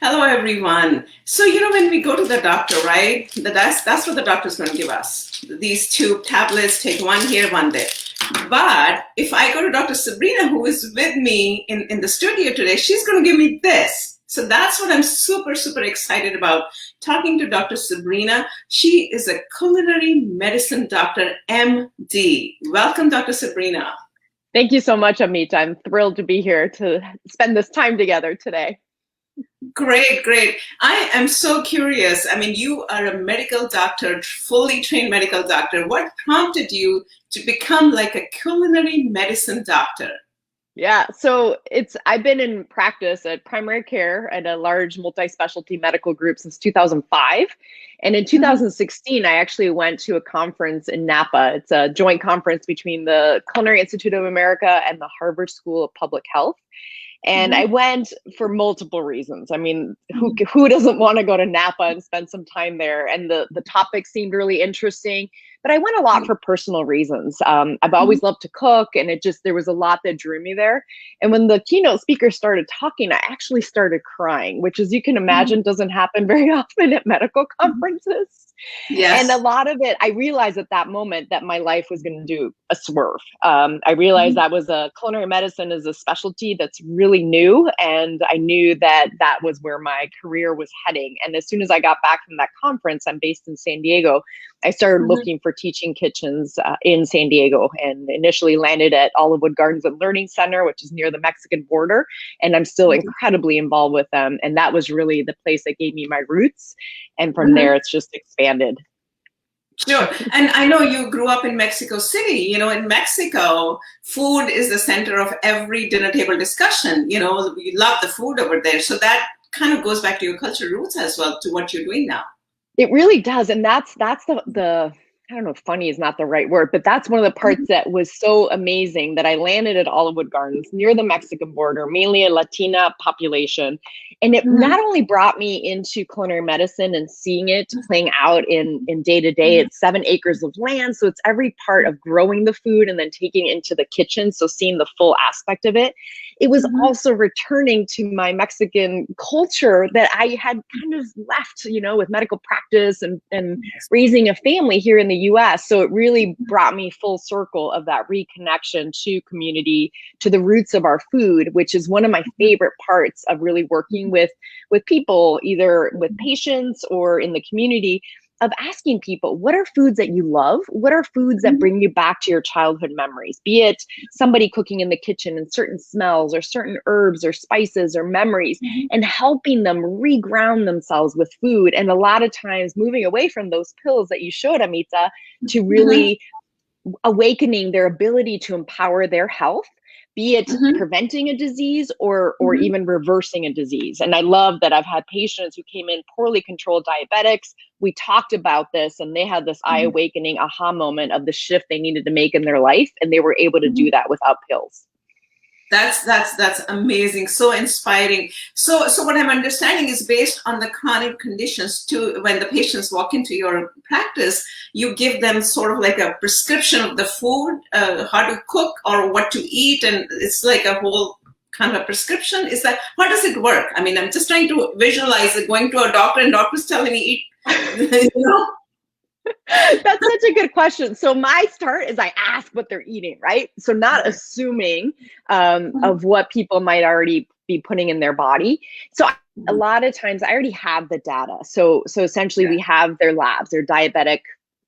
Hello, everyone. So, when we go to the doctor, right? That's what the doctor's going to give us. These two tablets, take one here, one there. But if I go to Dr. Sabrina, who is with me in the studio today, she's going to give me this. So that's what I'm super, super excited about talking to Dr. Sabrina. She is a culinary medicine doctor, MD. Welcome, Dr. Sabrina. Thank you so much, Amit. I'm thrilled to be here to spend this time together today. Great, great. I am so curious. I mean, you are a medical doctor, fully trained medical doctor. What prompted you to become like a culinary medicine doctor? Yeah, so I've been in practice at primary care at a large multi-specialty medical group since 2005. And in Mhm. 2016, I actually went to a conference in Napa. It's a joint conference between the Culinary Institute of America and the Harvard School of Public Health. And I Mhm. went for multiple reasons. I mean, who Mhm. who doesn't want to go to Napa and spend some time there? And the topic seemed really interesting. But I went a lot for personal reasons. I've Mhm. always loved to cook, and there was a lot that drew me there. And when the keynote speaker started talking, I actually started crying, which, as you can Mhm. imagine, doesn't happen very often at medical Mhm. conferences. And a Yes. lot of it, I realized at that moment that my life was going to do a swerve. I realized Mhm. that was a culinary medicine is a specialty that's really new. And I knew that that was where my career was heading. And as soon as I got back from that conference, I'm based in San Diego, I started Mhm. looking for teaching kitchens in San Diego and initially landed at Olivewood Gardens and Learning Center, which is near the Mexican border. And I'm still Mhm. incredibly involved with them. And that was really the place that gave me my roots. And from there, Mhm. it's just expanded. Sure. And I know you grew up in Mexico City. In Mexico, food is the center of every dinner table discussion. We love the food over there. So that kind of goes back to your cultural roots as well, to what you're doing now. It really does, and that's the I don't know if funny is not the right word, but that's one of the parts that was so amazing that I landed at Olivewood Gardens near the Mexican border, mainly a Latina population. And it not Mhm. only brought me into culinary medicine and seeing it playing out in day to day, Mhm. it's 7 acres of land. So it's every part of growing the food and then taking it into the kitchen. So seeing the full aspect of it. It was Mhm. also returning to my Mexican culture that I had kind of left, with medical practice and Yes. raising a family here in the US. So it really brought me full circle of that reconnection to community, to the roots of our food, which is one of my favorite parts of really working with people, either with patients or in the community, of asking people, what are foods that you love? What are foods that Mhm. bring you back to your childhood memories? Be it somebody cooking in the kitchen and certain smells or certain herbs or spices or memories, Mhm. and helping them reground themselves with food. And a lot of times moving away from those pills that you showed, Amita, to Mhm. really awakening their ability to empower their health, be it Mhm. preventing a disease or Mhm. even reversing a disease. And I love that I've had patients who came in poorly controlled diabetics. We talked about this and they had this eye Mhm. awakening aha moment of the shift they needed to make in their life, and they were able to do Mhm. that without pills. That's amazing, so inspiring. So what I'm understanding is based on the chronic conditions too. When the patients walk into your practice, you give them sort of like a prescription of the food, how to cook or what to eat, and it's like a whole kind of a prescription. Is that how does it work? I mean, I'm just trying to visualize it going to a doctor and doctor's telling me eat, you know. That's such a good question. So my start is I ask what they're eating, right? So not assuming Mhm. of what people might already be putting in their body. So a Mhm. lot of times I already have the data. So essentially Yeah. we have their labs, their diabetic.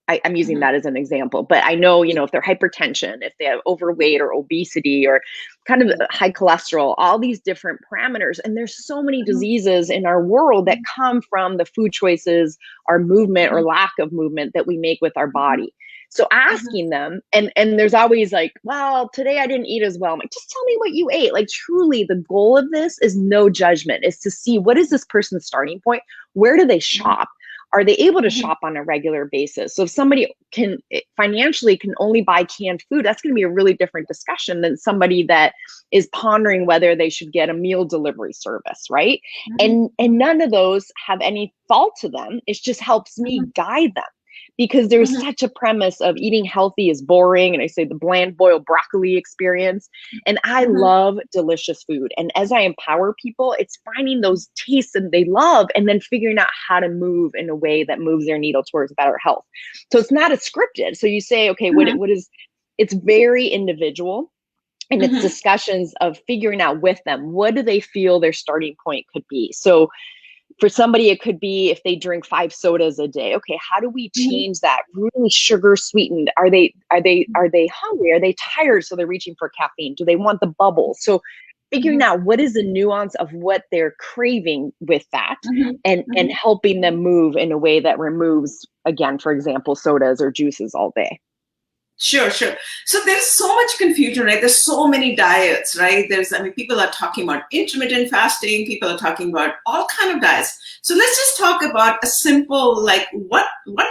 I'm using Mhm. that as an example, but I know, if they're hypertension, if they have overweight or obesity or kind of Yeah. high cholesterol, all these different parameters. And there's so many Mhm. diseases in our world that come from the food choices, our movement or Mhm. lack of movement that we make with our Mhm. body. So Mhm. asking them, and there's always like, well, today I didn't eat as well. I'm like, just tell me what you ate. Like, truly, the goal of this is no judgment, is to see what is this person's starting point? Where do they Mhm. shop? Are they able to Mhm. shop on a regular basis? So if somebody can financially can only buy canned food, that's going to be a really different discussion than somebody that is pondering whether they should get a meal delivery service, right? Mhm. And none of those have any fault to them. It just helps me Mhm. guide them. because there's such a premise of eating healthy is boring. And I say the bland boiled broccoli experience. And I love delicious food. And as I empower people, it's finding those tastes that they love and then figuring out how to move in a way that moves their needle towards better health. So it's not as scripted. So you say, okay, what is, it's very individual. And it's discussions of figuring out with them, what do they feel their starting point could be? So for somebody, it could be if they drink 5 sodas a day. Okay, how do we change that? Really sugar sweetened. Are they hungry? Are they tired? So they're reaching for caffeine. Do they want the bubbles? So figuring out what is the nuance of what they're craving with that, and helping them move in a way that removes, again, for example, sodas or juices all day. Sure, sure. So there's so much confusion, right? There's so many diets, right? People are talking about intermittent fasting. People are talking about all kind of diets. So let's just talk about a simple, like, what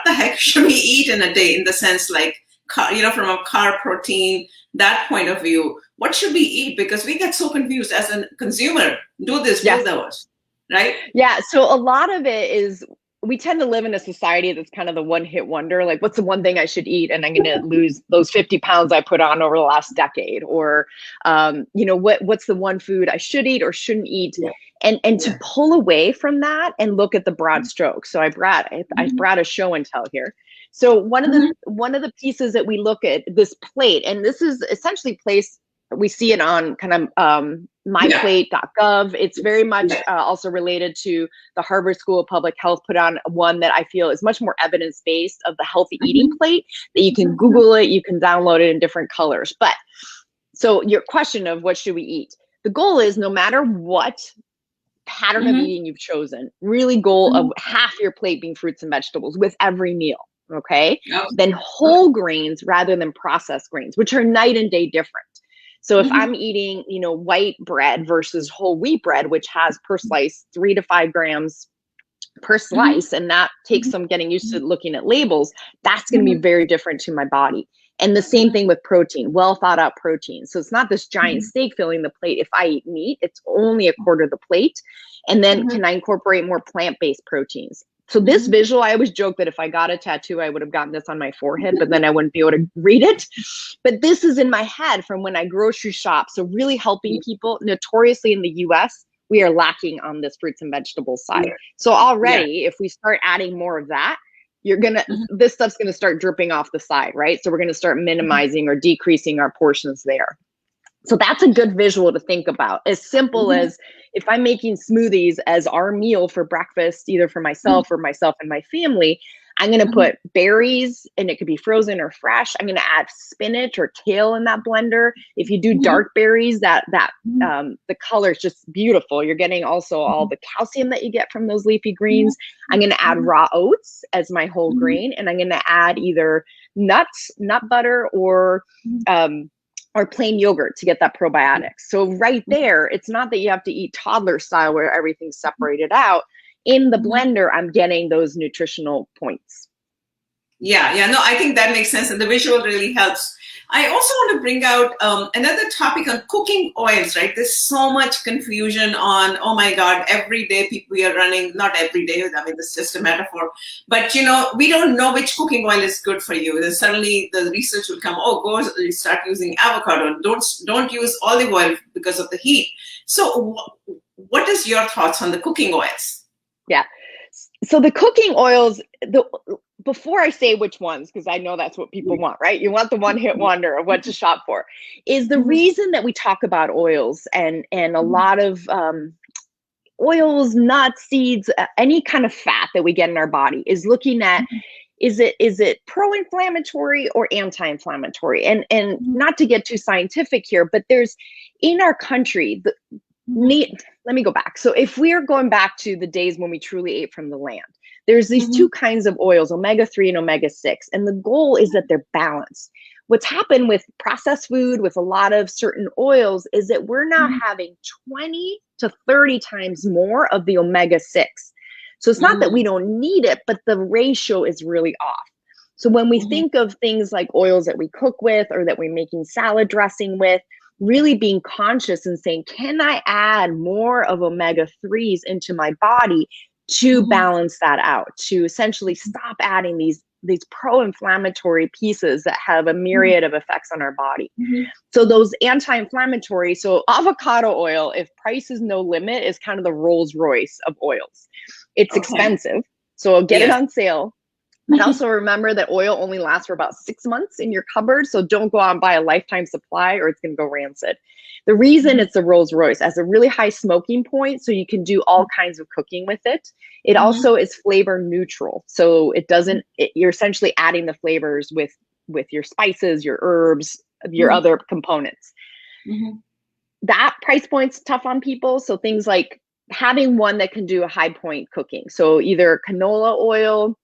the heck should we eat in a day, in the sense, like, from a carb, protein, that point of view. What should we eat? Because we get so confused as a consumer. Do this, do those, right? Yeah. So a lot of it is, we tend to live in a society that's kind of the one-hit wonder. Like, what's the one thing I should eat and I'm going to lose those 50 pounds I put on over the last decade? Or, what's the one food I should eat or shouldn't eat? And to pull away from that and look at the broad strokes. So I brought a show and tell here. So one of the pieces that we look at, this plate, and this is essentially placed, we see it on kind of myplate.gov. It's very much also related to the Harvard School of Public Health put on one that I feel is much more evidence-based of the healthy eating plate, that you can Google it, you can download it in different colors. But so your question of what should we eat? The goal is, no matter what pattern of eating you've chosen, really goal of half your plate being fruits and vegetables with every meal. Okay. Then whole grains rather than processed grains, which are night and day different. So if I'm eating, white bread versus whole wheat bread, which has per slice 3 to 5 grams per slice, and that takes some getting used to looking at labels, that's going to be very different to my body. And the same thing with protein, well thought out protein. So it's not this giant steak filling the plate. If I eat meat, it's only a quarter of the plate. And then can I incorporate more plant-based proteins? So this visual, I always joke that if I got a tattoo, I would have gotten this on my forehead, but then I wouldn't be able to read it. But this is in my head from when I grocery shop. So really helping people. Notoriously in the US, we are lacking on this fruits and vegetables side. So already, if we start adding more of that, this stuff's gonna start dripping off the side, right? So we're gonna start minimizing or decreasing our portions there. So that's a good visual to think about. As simple as, if I'm making smoothies as our meal for breakfast, either for myself or myself and my family, I'm going to put berries, and it could be frozen or fresh. I'm going to add spinach or kale in that blender. If you do dark berries, the color is just beautiful. You're getting also all the calcium that you get from those leafy greens. I'm going to add raw oats as my whole grain, and I'm going to add either nuts, nut butter, or plain yogurt to get that probiotics. So right there, it's not that you have to eat toddler style where everything's separated out. In the blender, I'm getting those nutritional points. Yeah, no, I think that makes sense. And the visual really helps. I also want to bring out another topic on cooking oils, right? There's so much confusion on, oh my God, every day we are running, not every day, I mean, this is just a metaphor, but we don't know which cooking oil is good for you. Then suddenly the research will come, go start using avocado. Don't use olive oil because of the heat. So what is your thoughts on the cooking oils? Yeah. So the cooking oils, before I say which ones, because I know that's what people want, right? You want the one-hit wonder of what to shop for. Is the reason that we talk about oils and a lot of oils, nuts, seeds, any kind of fat that we get in our body is looking at, is it pro-inflammatory or anti-inflammatory? And not to get too scientific here, but there's, in our country, let me go back. So if we are going back to the days when we truly ate from the land, there's these two kinds of oils, omega-3 and omega-6, and the goal is that they're balanced. What's happened with processed food, with a lot of certain oils, is that we're now having 20 to 30 times more of the omega-6. So it's not that we don't need it, but the ratio is really off. So when we think of things like oils that we cook with or that we're making salad dressing with, really being conscious and saying, can I add more of omega-3s into my body to balance that out, to essentially stop adding these these pro-inflammatory pieces that have a myriad of effects on our body. Mm-hmm. So those anti-inflammatory, so avocado oil, if price is no limit, is kind of the Rolls Royce of oils. It's expensive, so get it on sale. But also remember that oil only lasts for about 6 months in your cupboard. So don't go out and buy a lifetime supply or it's going to go rancid. The reason it's the Rolls Royce has a really high smoking point, so you can do all kinds of cooking with it. It also is flavor neutral. So it doesn't, you're essentially adding the flavors with your spices, your herbs, your other components. That price point's tough on people. So things like having one that can do a high point cooking. So either canola oil,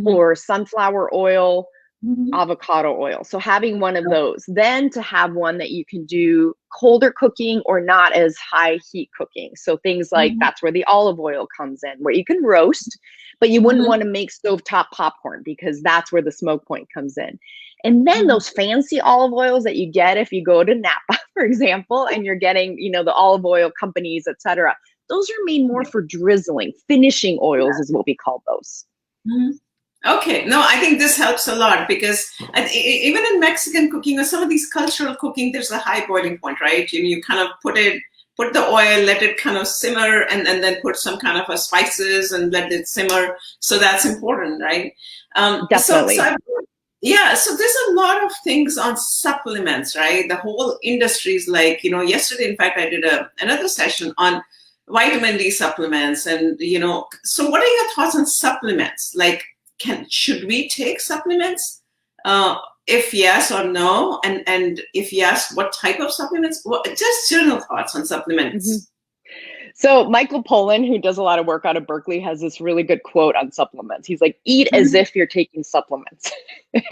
or sunflower oil, avocado oil. So having one of those, then to have one that you can do colder cooking or not as high heat cooking. So things like that's where the olive oil comes in, where you can roast, but you wouldn't want to make stovetop popcorn because that's where the smoke point comes in. And then those fancy olive oils that you get if you go to Napa, for example, and you're getting, you know, the olive oil companies, etc. Those are made more for drizzling. Finishing oils is what we call those. Okay, no, I think this helps a lot because even in Mexican cooking or some of these cultural cooking, there's a high boiling point, right? You kind of put the oil, let it kind of simmer, and then put some kind of spices and let it simmer. So that's important, right? Definitely. So there's a lot of things on supplements, right? The whole industry is like, you know, yesterday, in fact, I did another session on vitamin D supplements, and so what are your thoughts on supplements? Like, should we take supplements? If yes or no, and if yes, what type of supplements? Just general thoughts on supplements. So Michael Pollan, who does a lot of work out of Berkeley, has this really good quote on supplements. He's like, eat as if you're taking supplements.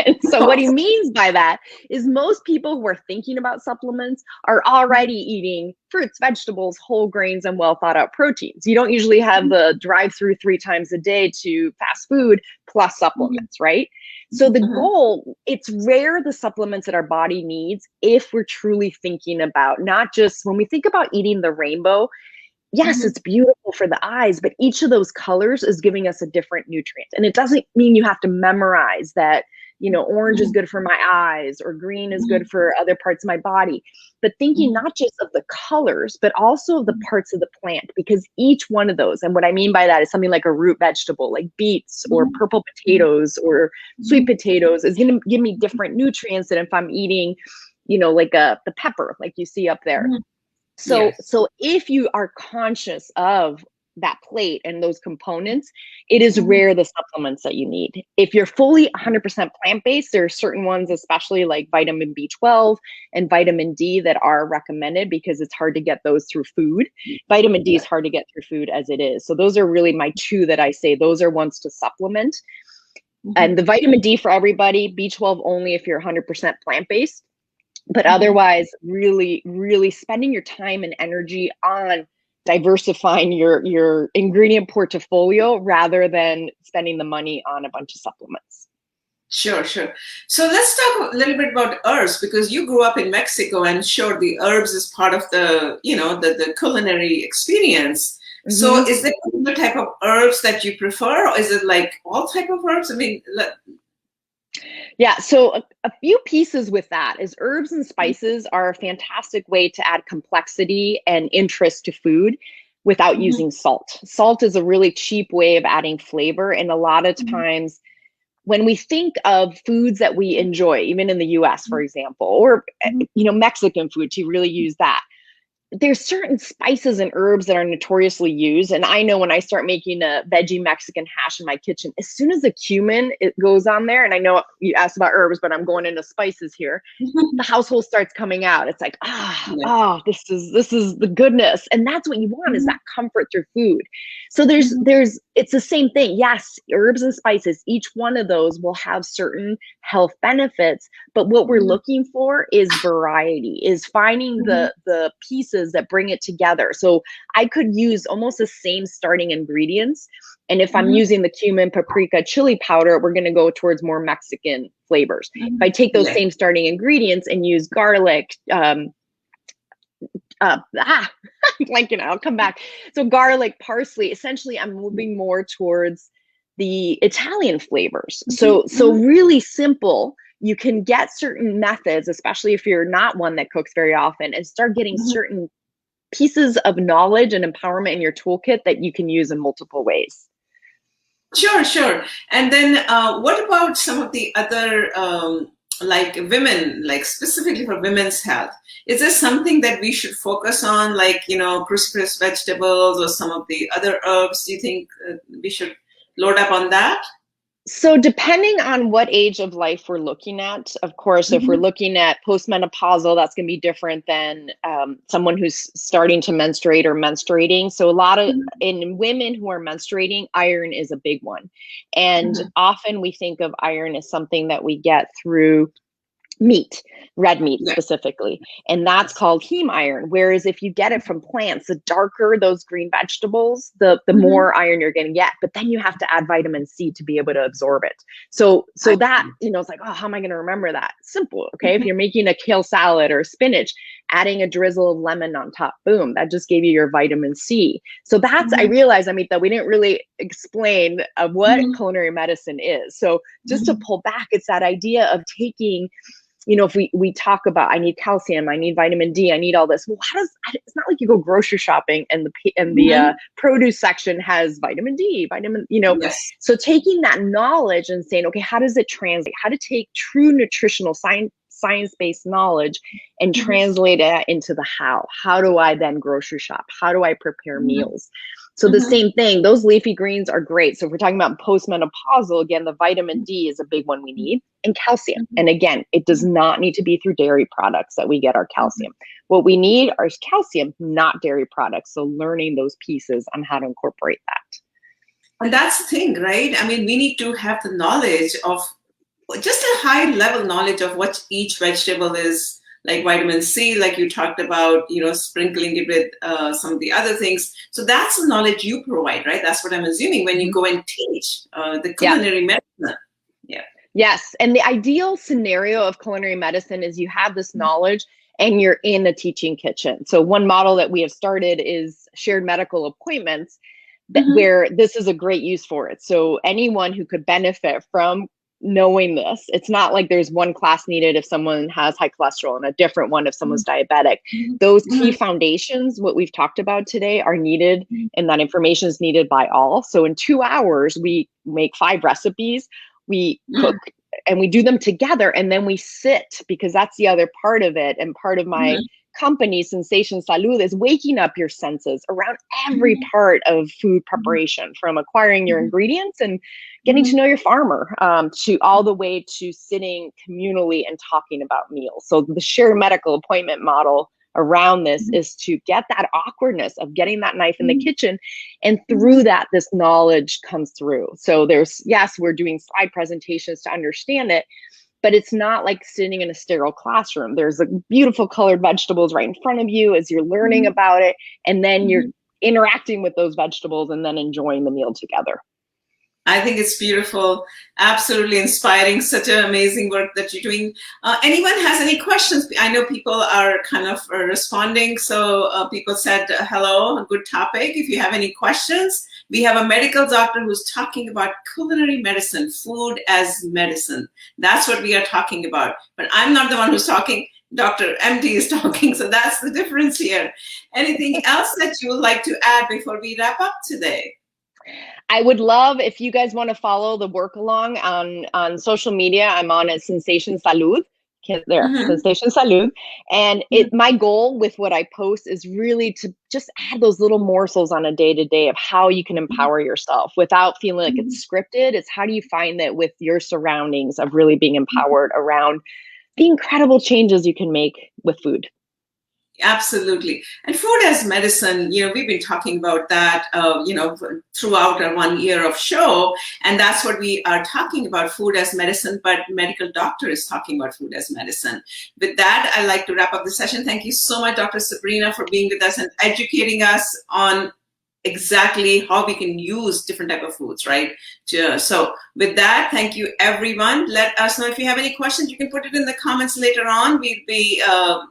And so what he means by that is most people who are thinking about supplements are already eating fruits, vegetables, whole grains, and well thought out proteins. You don't usually have the drive-through 3 times a day to fast food plus supplements, right? So the goal, it's rare the supplements that our body needs if we're truly thinking about, not just when we think about eating the rainbow, yes, it's beautiful for the eyes, but each of those colors is giving us a different nutrient. And it doesn't mean you have to memorize that, orange is good for my eyes or green is good for other parts of my body, but thinking not just of the colors, but also of the parts of the plant, because each one of those, and what I mean by that is something like a root vegetable, like beets or purple potatoes or sweet potatoes is going to give me different nutrients than if I'm eating, like the pepper, like you see up there. So if you are conscious of that plate and those components, it is rare the supplements that you need. If you're fully 100% plant-based, there are certain ones, especially like vitamin B12 and vitamin D, that are recommended because it's hard to get those through food. Vitamin D is hard to get through food as it is. So those are really my 2 that I say, those are ones to supplement. And the vitamin D for everybody, B12 only if you're 100% plant-based. But otherwise, really, really spending your time and energy on diversifying your ingredient portfolio rather than spending the money on a bunch of supplements. Sure. So let's talk a little bit about herbs, because you grew up in Mexico, and sure, the herbs is part of the, the culinary experience. So is there a type of herbs that you prefer, or is it like all type of herbs? I mean, yeah, so a few pieces with that is herbs and spices are a fantastic way to add complexity and interest to food without using salt. Salt is a really cheap way of adding flavor. And a lot of times when we think of foods that we enjoy, even in the US, for example, or, Mexican food, to really use that, there's certain spices and herbs that are notoriously used. And I know when I start making a veggie Mexican hash in my kitchen, as soon as the cumin it goes on there, and I know you asked about herbs, but I'm going into spices here, the household starts coming out. It's like, this is the goodness. And that's what you want, is that comfort through food. So it's the same thing. Yes, herbs and spices, each one of those will have certain health benefits, but what we're looking for is variety, is finding the pieces that bring it together. So I could use almost the same starting ingredients. And if I'm using the cumin, paprika, chili powder, we're going to go towards more Mexican flavors. If I take those same starting ingredients and use garlic, I'll come back. So garlic, parsley, essentially I'm moving more towards the Italian flavors. So really simple. You can get certain methods, especially if you're not one that cooks very often, and start getting certain pieces of knowledge and empowerment in your toolkit that you can use in multiple ways. Sure, sure. And then what about some of the other, like women, like specifically for women's health? Is there something that we should focus on, like, cruciferous vegetables or some of the other herbs? Do you think we should load up on that? So depending on what age of life we're looking at, of course, if we're looking at postmenopausal, that's going to be different than someone who's starting to menstruate or menstruating. So a lot of in women who are menstruating, iron is a big one. And often we think of iron as something that we get through meat, red meat specifically, and that's called heme iron. Whereas if you get it from plants, the darker those green vegetables, the more iron you're going to get. But then you have to add vitamin C to be able to absorb it. So that, it's like, oh, how am I going to remember that? Simple. Okay. If you're making a kale salad or spinach, adding a drizzle of lemon on top, boom, that just gave you your vitamin C. So that's, I realized, that we didn't really explain what culinary medicine is. So just to pull back, it's that idea of taking, if we talk about, I need calcium, I need vitamin D, I need all this. Well, it's not like you go grocery shopping and the produce section has vitamin D, So taking that knowledge and saying, okay, how does it translate? How to take true nutritional science-based knowledge and translate it into the how. How do I then grocery shop? How do I prepare meals? So the same thing, those leafy greens are great. So if we're talking about postmenopausal, again, the vitamin D is a big one we need, and calcium. And again, it does not need to be through dairy products that we get our calcium. What we need are calcium, not dairy products. So learning those pieces on how to incorporate that. And that's the thing, right? We need to have the knowledge of, just a high level knowledge of what each vegetable is, like vitamin C, like you talked about, sprinkling it with some of the other things. So that's the knowledge you provide, right? That's what I'm assuming when you go and teach the culinary medicine. Yeah. Yes. And the ideal scenario of culinary medicine is you have this knowledge and you're in a teaching kitchen. So one model that we have started is shared medical appointments where this is a great use for it. So anyone who could benefit from knowing this, it's not like there's one class needed if someone has high cholesterol and a different one if someone's diabetic. Those key foundations, what we've talked about today, are needed, and that information is needed by all. So in 2 hours, we make 5 recipes, we cook, and we do them together, and then we sit, because that's the other part of it. And part of my company, Sensation Salud, is waking up your senses around every part of food preparation, from acquiring your ingredients and getting to know your farmer, to all the way to sitting communally and talking about meals. So the shared medical appointment model around this is to get that awkwardness of getting that knife in the kitchen, and through that, this knowledge comes through. So yes, we're doing slide presentations to understand it, but it's not like sitting in a sterile classroom. There's beautiful colored vegetables right in front of you as you're learning about it, and then you're interacting with those vegetables and then enjoying the meal together. I think it's beautiful, absolutely inspiring, such an amazing work that you're doing. Anyone has any questions? I know people are kind of responding. So people said, hello, good topic. If you have any questions, we have a medical doctor who's talking about culinary medicine, food as medicine. That's what we are talking about. But I'm not the one who's talking. Dr. MD is talking. So that's the difference here. Anything else that you would like to add before we wrap up today? I would love if you guys want to follow the work along on social media. I'm on at Sensation Salud. Sensation Salud. And my goal with what I post is really to just add those little morsels on a day-to-day of how you can empower yourself without feeling like it's scripted. It's how do you find that with your surroundings of really being empowered around the incredible changes you can make with food. Absolutely. And food as medicine, we've been talking about that, throughout our 1 year of show. And that's what we are talking about, food as medicine, but medical doctor is talking about food as medicine. With that, I'd like to wrap up the session. Thank you so much, Dr. Sabrina, for being with us and educating us on exactly how we can use different type of foods, right? So with that, thank you, everyone. Let us know if you have any questions. You can put it in the comments later on. We'd be,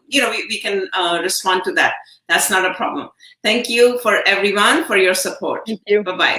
we can respond to that. That's not a problem. Thank you for everyone for your support. Thank you. Bye-bye.